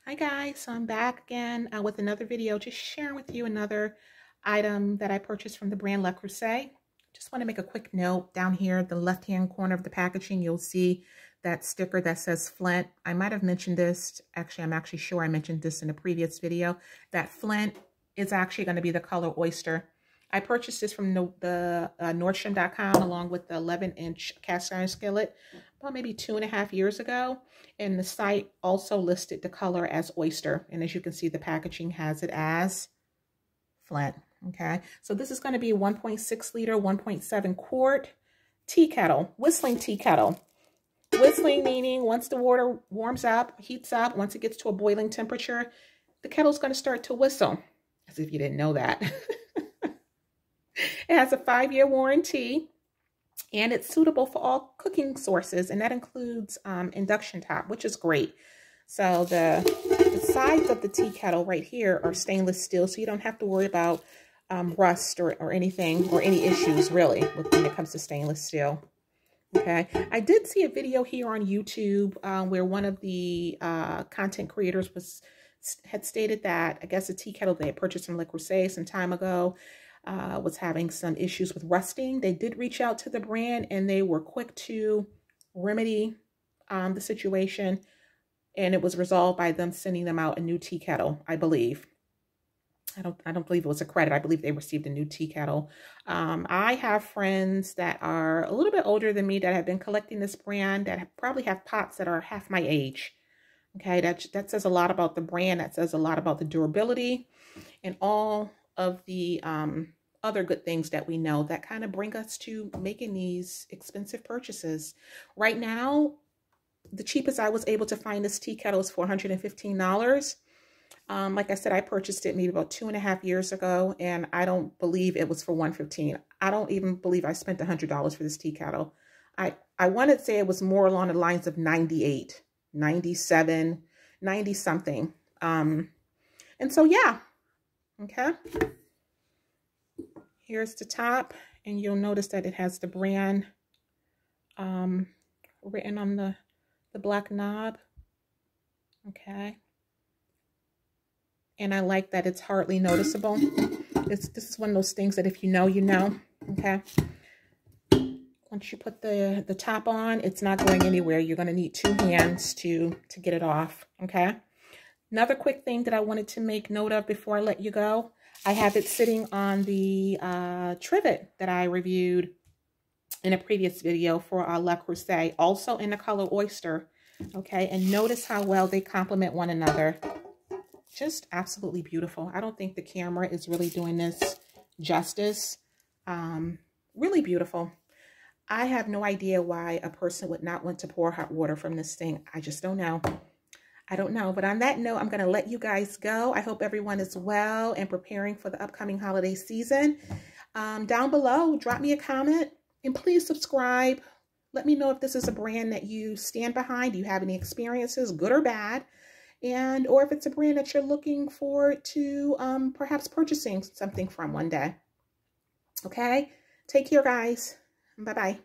Hi guys, so I'm back again with another video, just sharing with you another item that I purchased from the brand Creuset. Just want to make a quick note down here, the left-hand corner of the packaging, you'll see that sticker that says Flint. I might have mentioned this, actually I'm actually sure I mentioned this in a previous video, that Flint is actually going to be the color Oyster. I purchased this from the Nordstrom.com along with the 11-inch cast iron skillet about maybe 2.5 years ago. And the site also listed the color as Oyster. And as you can see, the packaging has it as Flint. Okay, so this is going to be 1.6 liter, 1.7 quart tea kettle, whistling tea kettle. Whistling meaning once the water warms up, heats up, once it gets to a boiling temperature, the kettle's going to start to whistle. As if you didn't know that. It has a 5-year warranty, and it's suitable for all cooking sources, and that includes induction top, which is great. So the sides of the tea kettle right here are stainless steel, so you don't have to worry about rust or anything, or any issues really when it comes to stainless steel. Okay, I did see a video here on YouTube where one of the content creators had stated that I guess a tea kettle they had purchased from Creuset some time ago was having some issues with rusting. They did reach out to the brand and they were quick to remedy the situation, and it was resolved by them sending them out a new tea kettle, I believe. I don't believe it was a credit. I believe they received a new tea kettle. I have friends that are a little bit older than me that have been collecting this brand that probably have pots that are half my age. Okay, that says a lot about the brand. That says a lot about the durability and all of the other good things that we know that kind of bring us to making these expensive purchases. Right now, the cheapest I was able to find this tea kettle is $415. Like I said, I purchased it maybe about 2.5 years ago, and I don't believe it was for $115. I don't even believe I spent $100 for this tea kettle. I want to say it was more along the lines of 98, 97, 90 something. And so, yeah. Okay. Here's the top, and you'll notice that it has the brand written on the black knob. Okay. And I like that it's hardly noticeable. This is one of those things that if you know, you know. Okay. Once you put the top on, it's not going anywhere. You're going to need 2 hands to get it off. Okay. Another quick thing that I wanted to make note of before I let you go. I have it sitting on the trivet that I reviewed in a previous video for Creuset, also in the color Oyster. Okay, and notice how well they complement one another. Just absolutely beautiful. I don't think the camera is really doing this justice. Really beautiful. I have no idea why a person would not want to pour hot water from this thing. I just don't know. I don't know. But on that note, I'm going to let you guys go. I hope everyone is well and preparing for the upcoming holiday season. Down below, drop me a comment and please subscribe. Let me know if this is a brand that you stand behind. Do you have any experiences, good or bad? And or if it's a brand that you're looking forward to perhaps purchasing something from one day. Okay? Take care, guys. Bye-bye.